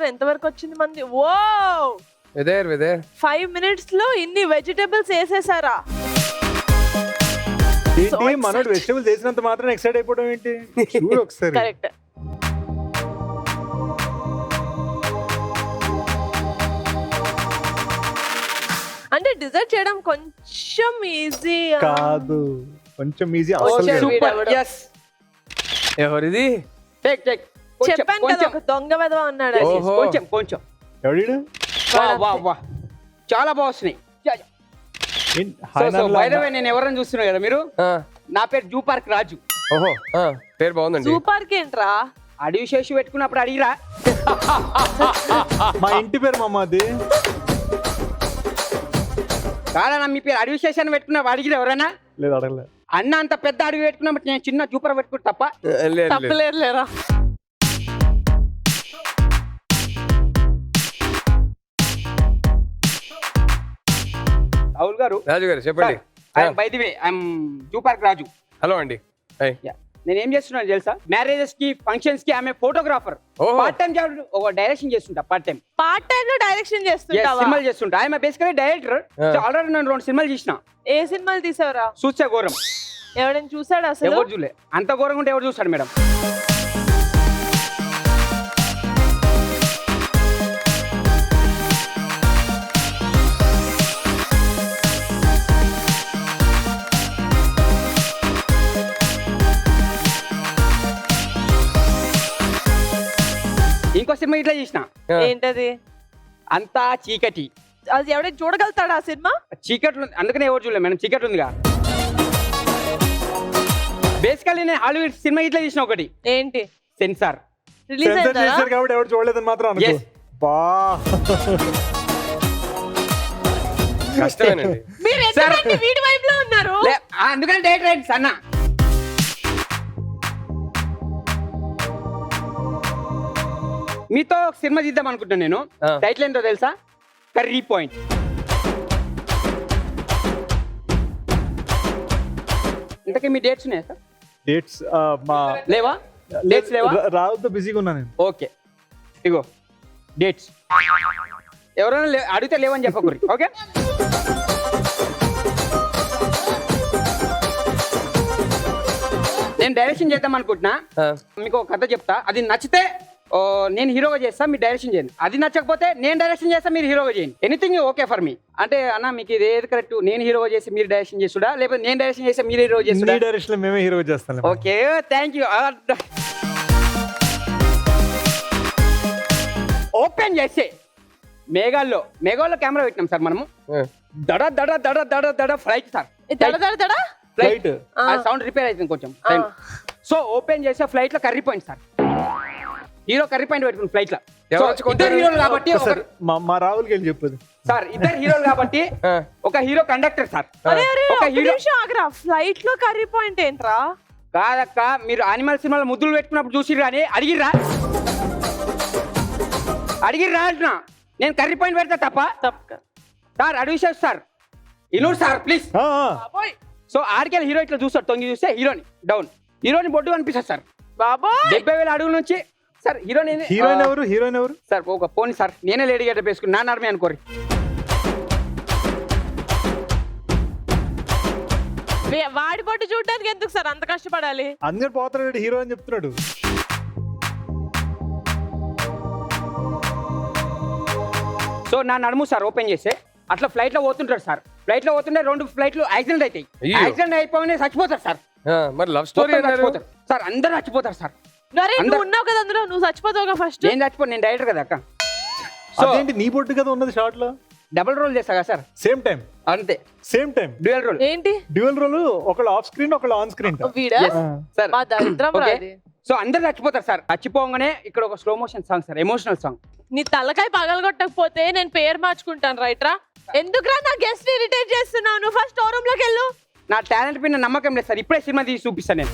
చూసారు ఎంత వరకు వచ్చింది మంది. ఓ విదేర్ 5 minutes లో ఇన్ని వెజిటబుల్స్ వేసేసారా? ఏంటి మనోడు వెజిటబుల్ చేసినంత మాత్రం ఎక్సైట్ అయిపోవడం ఏంటి? చూడు ఒకసారి. కరెక్ట్. అంటే డిజైడ్ చేయడం కొంచెం ఈజీ కాదు, కొంచెం ఈజీ. సూపర్. yes ఎవరిది? టేక్ చెప్పాను కదా ఒక దొంగ వెధవ ఉన్నాడు. ఓహో. కొంచెం ఎవడు? వా చాలా బాగున్నాయి. బై ద వే నేను ఎవరైనా చూస్తున్నా కదా మీరు, నా పేరు జూ పార్క్ రాజు. ఓహో పేరు బాగుందండి. సూపర్ కి ఏంట్రా? అడవి శేషు పెట్టుకున్నప్పుడు అడిగిరా. మా ఇంటి పేరు మాది. కాదన్నా మీ పేరు అడవి శేషు అని పెట్టుకున్నప్పుడు అడిగిరా ఎవరైనా? లేదు, అడగలేదు. అన్న అంత పెద్ద అడవి పెట్టుకున్నప్పుడు నేను చిన్న జూపర్ పెట్టుకుంటా తప్ప. తప్పలేదు లేరా? రాహుల్ గారు. రాజు గారు చెప్పండి. By the way I'm zoo park Raju. Hello అండి. నేను ఏం చేస్తున్నాను తెలుసా? మ్యారేజెస్ కి ఫంక్షన్స్ కి ఆమె ఫోటోగ్రాఫర్. పార్ట్ టైం జాబ్ ఒక డైరెక్షన్ చేస్తుంటా. పార్ట్ టైం లో డైరెక్షన్ చేస్తుంటా. సినిమాలు చేస్తుంటా. ఆమె బేసికలీ డైరెక్టర్. ఆల్రెడీ నేను 2 సినిమాలు చేసిన. ఏ సినిమాలు తీసావురా? చూసే ఘోరం. ఎవరైనా చూసాడు అసలు? ఎవరు చూడలే. అంత ఘోరంగా ఉంటే ఎవరు చూస్తాడు మేడం? ఇంకో సినిమా ఇట్లా చేసిన. ఏంటది? అంతా చీకటి. అది ఎవరైనా చూడగలుగుతాడా ఆ సినిమా? చీకట్లు అందుకనే ఎవరు చూడలేదు మేడం. చీకటి ఉందిగా. బేసికల్లీ నేను హాలీవుడ్ సినిమా ఇట్లా చేసిన ఒకటి. ఏంటి? సెన్సార్. రిలీజ్ అయిందా? కాబట్టి ఎవరు చూడలేదని మాత్రం అనుకో. Yes. బా కష్టమేనండి. మీరు ఎందుకంటే వీడి వైపు లో ఉన్నారు? అందుకని డైరెక్టర్ అయింది సన్న. మీతో ఒక సినిమా తీద్దాం అనుకుంటున్నాను నేను. టైటిల్ ఏంటో తెలుసా? Curry point. ఇంతకీ మీ డేట్స్ ఉన్నాయా సార్? డేట్స్ లేవా? డేట్స్ లేవా? రావుతో బిజీగా ఉన్నా నేను. ఓకే ఇగో డేట్స్. ఎవరైనా అడిగితే లేవని చెప్పకూరి. ఓకే నేను డైరెక్షన్ చేద్దాం అనుకుంటున్నా. మీకు ఒక కథ చెప్తా. అది నచ్చితే నేను హీరోగా చేస్తా, మీరు డైరెక్షన్ చేయండి. అది నచ్చకపోతే నేను డైరెక్షన్ చేస్తా, మీరు హీరోగా చేయండి. Anything okay for me. అంటే అన్న మీకు ఇది ఏది కరెక్ట్? నేను హీరోగా చేసి మీరు డైరెక్షన్ చేస్తుడా, లేకపోతే నేను డైరెక్షన్ చేస్తే మీరు హీరో చేస్తుడా? డైరెక్షన్ మేమే హీరో చేస్తాం. Okay thank you. ఓపెన్ చేస్తే మేఘాల్లో కెమెరా పెట్టినాం సార్ మనము. దడ దడ దడ దడ దడ flight sir. Flight sound repair అవుతుంది కొంచెం. సో ఓపెన్ చేసే ఫ్లైట్ లో curry point sir. Hero curry point పెట్టుకుని ఫ్లైట్ లో. ఇద్దరు హీరోలు కాబట్టి మా రాహుల్కి వెళ్ళి చెప్పదు సార్. ఇద్దరు హీరోలు కాబట్టి ఒక హీరో కండక్టర్ సార్. ఒక హీరో ఫ్లైట్ లో కర్రీ పాయింట్ ఏంట్రా? కాదక్క, మీరు అనిమల్ సినిమాలో ముద్దులు పెట్టుకున్నప్పుడు చూసి కానీ అడిగిర్రా అంటున్నా. నేను కర్రీ పాయింట్ పెడతా తప్ప సార్. అడిగి సార్ ఇనూరు సార్ ప్లీజ్. సో ఆడికెళ్ళి హీరో ఇట్లా చూస్తాడు. తొంగి చూస్తే హీరోని డౌన్, హీరోని బొడ్డు అనిపిస్తుంది సార్. బాబోయ్ 70,000 అడుగుల నుంచి సార్. హీరోయిన్ ఎవరు సార్? ఒక పోనీ సార్, నేనే లేడీ గడ్డ వేసుకుని నా నర్మే అనుకోరి. వాడి బొట్టు చూడడానికి ఎందుకు సార్ అంత కష్టపడాలి? అందరు పోతున్నాడు హీరో అని చెప్తున్నాడు. సో నా నడుము సార్ ఓపెన్ చేస్తే అట్లా ఫ్లైట్ లో పోతుంటాడు సార్. ఫ్లైట్ లో పోతుంటే 2 ఫ్లైట్లు యాక్సిడెంట్ అవుతాయి. యాక్సిడెంట్ అయిపోయి చచ్చిపోతారు సార్. మరి లవ్ స్టోరీ సార్. అందరూ చచ్చిపోతారు సార్. నువ్వు ఉన్నావు కదా అందులో, నువ్వు చచ్చిపోతావుగా ఫస్ట్. నేను చచ్చిపో, నేను డైరెక్టర్ కదా అక్క. సో ఏంటి నీ బొట్టు కదా ఉన్నది షార్ట్ లో? డబుల్ రోల్ చేస్తా కదా సార్. Same time. అంతే, సేమ్ టైం. Dual role. ఏంటి డ్యూయల్ రోల్? ఒకళ్ళు ఆఫ్ స్క్రీన్, ఒకళ్ళు ఆన్ స్క్రీన్. సార్ మా దరిద్రం రాది. సో అందరు చచ్చిపోతారు సార్. చచ్చిపోగానే ఇక్కడ ఒక slow motion song sir, emotional song. నీ తలకాయ పగలగొట్టకపోతే నేను పేరు మార్చుకుంటాను. రైట్ రా? ఎందుకురా నా గెస్ట్ ఇరిటేట్ చేస్తున్నావు? నువ్వు ఫస్ట్ షోరూమ్ లోకి వెళ్ళు. నా టాలెంట్ పైన నమ్మకం లేదు సార్. ఇప్పుడే సినిమా తీసి చూపిస్తాను నేను.